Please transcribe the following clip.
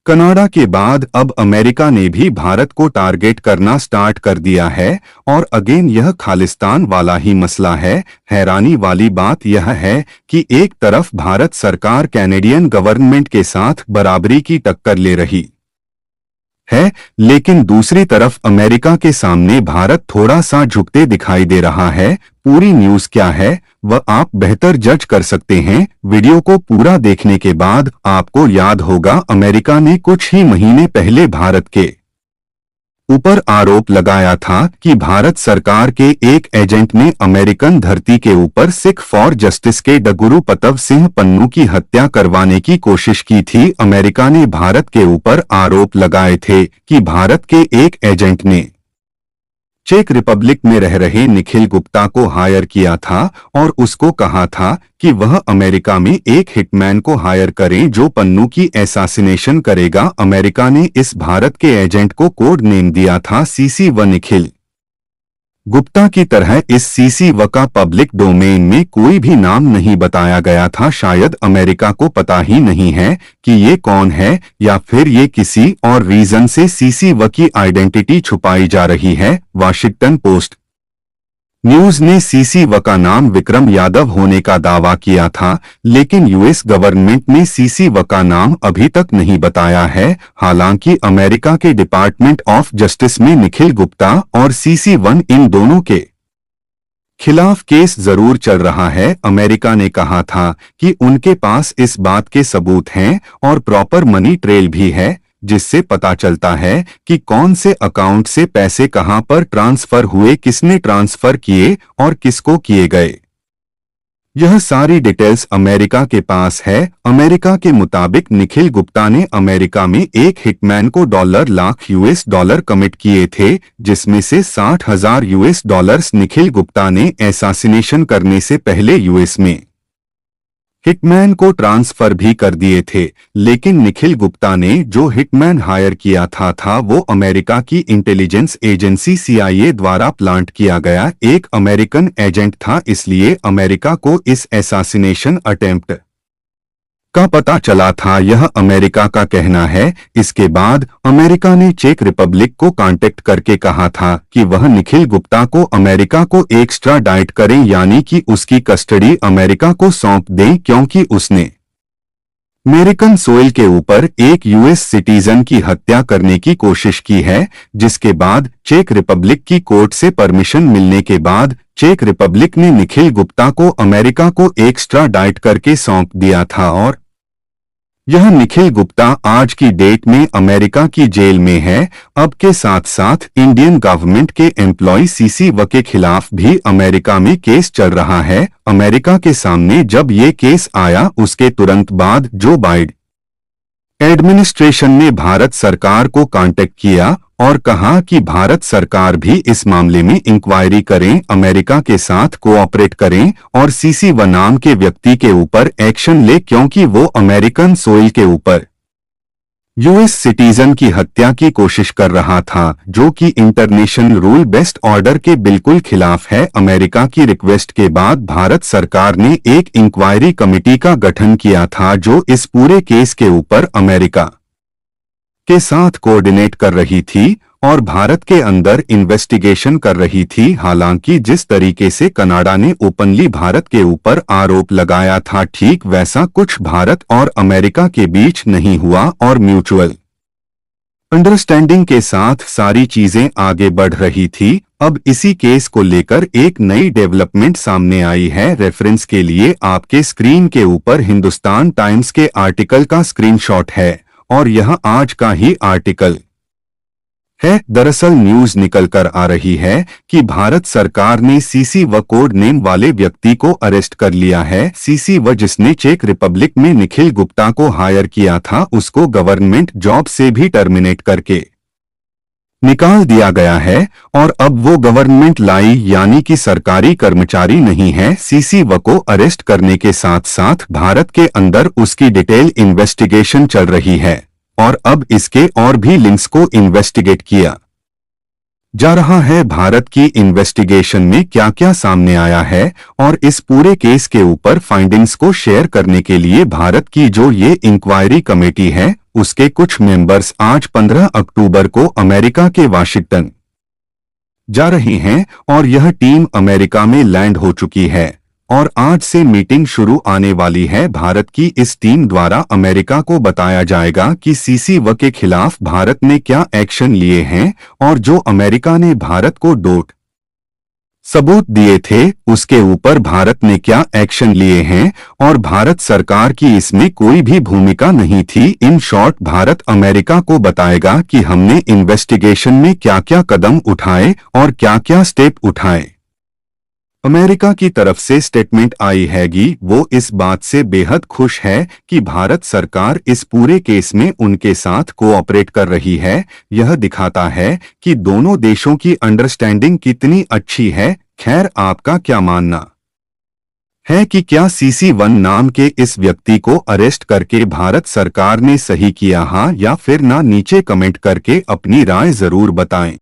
Canada के बाद अब अमेरिका ने भी भारत को टारगेट करना स्टार्ट कर दिया है और अगेन यह खालिस्तान वाला ही मसला है। हैरानी वाली बात यह है कि एक तरफ भारत सरकार कैनेडियन गवर्नमेंट के साथ बराबरी की टक्कर ले रही है, लेकिन दूसरी तरफ अमेरिका के सामने भारत थोड़ा सा झुकते दिखाई दे रहा है। पूरी न्यूज़ क्या है वह आप बेहतर जज कर सकते हैं। वीडियो को पूरा देखने के बाद आपको याद होगा अमेरिका ने कुछ ही महीने पहले भारत के ऊपर आरोप लगाया था कि भारत सरकार के एक एजेंट ने अमेरिकन धरती के ऊपर सिख फॉर जस्टिस के डगुरु पतव सिंह पन्नू की हत्या करवाने की कोशिश की थी। अमेरिका ने भारत के ऊपर आरोप लगाए थे कि भारत के एक एजेंट ने चेक रिपब्लिक में रह रहे निखिल गुप्ता को हायर किया था और उसको कहा था कि वह अमेरिका में एक हिटमैन को हायर करें जो पन्नू की असैसिनेशन करेगा। अमेरिका ने इस भारत के एजेंट को कोड नेम दिया था CC-1। निखिल गुप्ता की तरह इस CC-1 का पब्लिक डोमेन में कोई भी नाम नहीं बताया गया था। शायद अमेरिका को पता ही नहीं है कि ये कौन है या फिर ये किसी और रीजन से CC-1 की आइडेंटिटी छुपाई जा रही है। वाशिंगटन पोस्ट न्यूज ने CC-1 का नाम विक्रम यादव होने का दावा किया था, लेकिन US गवर्नमेंट ने CC-1 का नाम अभी तक नहीं बताया है। हालांकि अमेरिका के डिपार्टमेंट ऑफ जस्टिस में निखिल गुप्ता और CC-1 इन दोनों के खिलाफ केस जरूर चल रहा है। अमेरिका ने कहा था कि उनके पास इस बात के सबूत हैं और प्रॉपर मनी ट्रेल भी है, जिससे पता चलता है कि कौन से अकाउंट से पैसे कहां पर ट्रांसफर हुए, किसने ट्रांसफर किए और किसको किए गए। यह सारी डिटेल्स अमेरिका के पास है। अमेरिका के मुताबिक निखिल गुप्ता ने अमेरिका में एक हिटमैन को $1,00,000 US कमिट किए थे, जिसमें से $60,000 US निखिल गुप्ता ने असैसिनेशन करने से पहले US में हिटमैन को ट्रांसफर भी कर दिए थे। लेकिन निखिल गुप्ता ने जो हिटमैन हायर किया था वो अमेरिका की इंटेलिजेंस एजेंसी CIA द्वारा प्लांट किया गया एक अमेरिकन एजेंट था। इसलिए अमेरिका को इस असैसिनेशन अटेम्प्ट का पता चला था, यह अमेरिका का कहना है। इसके बाद अमेरिका ने चेक रिपब्लिक को कांटेक्ट करके कहा था कि वह निखिल गुप्ता को अमेरिका को एक्स्ट्रा डाइट करें, यानी कि उसकी कस्टडी अमेरिका को सौंप दें, क्योंकि उसने अमेरिकन सोइल के ऊपर एक US सिटीजन की हत्या करने की कोशिश की है। जिसके बाद चेक रिपब्लिक की कोर्ट से परमिशन मिलने के बाद चेक रिपब्लिक ने निखिल गुप्ता को अमेरिका को एक्स्ट्रा डाइट करके सौंप दिया था और यह निखिल गुप्ता आज की डेट में अमेरिका की जेल में है। अब के साथ साथ इंडियन गवर्नमेंट के एम्प्लॉय CC-1 के खिलाफ भी अमेरिका में केस चल रहा है। अमेरिका के सामने जब ये केस आया उसके तुरंत बाद जो बाइडेन एडमिनिस्ट्रेशन ने भारत सरकार को कांटेक्ट किया और कहा कि भारत सरकार भी इस मामले में इंक्वायरी करें, अमेरिका के साथ कोऑपरेट करें और CC-1 नाम के व्यक्ति के ऊपर एक्शन ले, क्योंकि वो अमेरिकन सोइल के ऊपर US सिटीजन की हत्या की कोशिश कर रहा था, जो कि इंटरनेशनल रूल बेस्ड ऑर्डर के बिल्कुल खिलाफ है। अमेरिका की रिक्वेस्ट के बाद भारत सरकार ने एक इंक्वायरी कमेटी का गठन किया था जो इस पूरे केस के ऊपर अमेरिका के साथ कोऑर्डिनेट कर रही थी और भारत के अंदर इन्वेस्टिगेशन कर रही थी। हालांकि जिस तरीके से कनाडा ने ओपनली भारत के ऊपर आरोप लगाया था, ठीक वैसा कुछ भारत और अमेरिका के बीच नहीं हुआ और म्यूचुअल अंडरस्टैंडिंग के साथ सारी चीजें आगे बढ़ रही थी। अब इसी केस को लेकर एक नई डेवलपमेंट सामने आई है। रेफरेंस के लिए आपके स्क्रीन के ऊपर हिंदुस्तान टाइम्स के आर्टिकल का स्क्रीनशॉट है और यह आज का ही आर्टिकल है। दरअसल न्यूज निकल कर आ रही है कि भारत सरकार ने CC-1 कोड नेम वाले व्यक्ति को अरेस्ट कर लिया है। CC-1 जिसने चेक रिपब्लिक में निखिल गुप्ता को हायर किया था, उसको गवर्नमेंट जॉब से भी टर्मिनेट करके निकाल दिया गया है और अब वो गवर्नमेंट लाई यानी कि सरकारी कर्मचारी नहीं है। CC-1 को अरेस्ट करने के साथ साथ भारत के अंदर उसकी डिटेल इन्वेस्टिगेशन चल रही है और अब इसके और भी लिंक्स को इन्वेस्टिगेट किया जा रहा है। भारत की इन्वेस्टिगेशन में क्या क्या सामने आया है और इस पूरे केस के ऊपर फाइंडिंग्स को शेयर करने के लिए भारत की जो ये इंक्वायरी कमेटी है उसके कुछ मेंबर्स आज 15 अक्टूबर को अमेरिका के वाशिंगटन जा रहे हैं और यह टीम अमेरिका में लैंड हो चुकी है और आज से मीटिंग शुरू आने वाली है। भारत की इस टीम द्वारा अमेरिका को बताया जाएगा कि सीसीव के खिलाफ भारत ने क्या एक्शन लिए हैं और जो अमेरिका ने भारत को डोट सबूत दिए थे उसके ऊपर भारत ने क्या एक्शन लिए हैं और भारत सरकार की इसमें कोई भी भूमिका नहीं थी। इन शॉर्ट भारत अमेरिका को बताएगा कि हमने इन्वेस्टिगेशन में क्या क्या कदम उठाए और क्या क्या स्टेप उठाए। अमेरिका की तरफ से स्टेटमेंट आई हैगी वो इस बात से बेहद खुश है कि भारत सरकार इस पूरे केस में उनके साथ कोऑपरेट कर रही है। यह दिखाता है कि दोनों देशों की अंडरस्टैंडिंग कितनी अच्छी है। खैर, आपका क्या मानना है कि क्या CC1 नाम के इस व्यक्ति को अरेस्ट करके भारत सरकार ने सही किया, हाँ या फिर ना? नीचे कमेंट करके अपनी राय जरूर बताएं।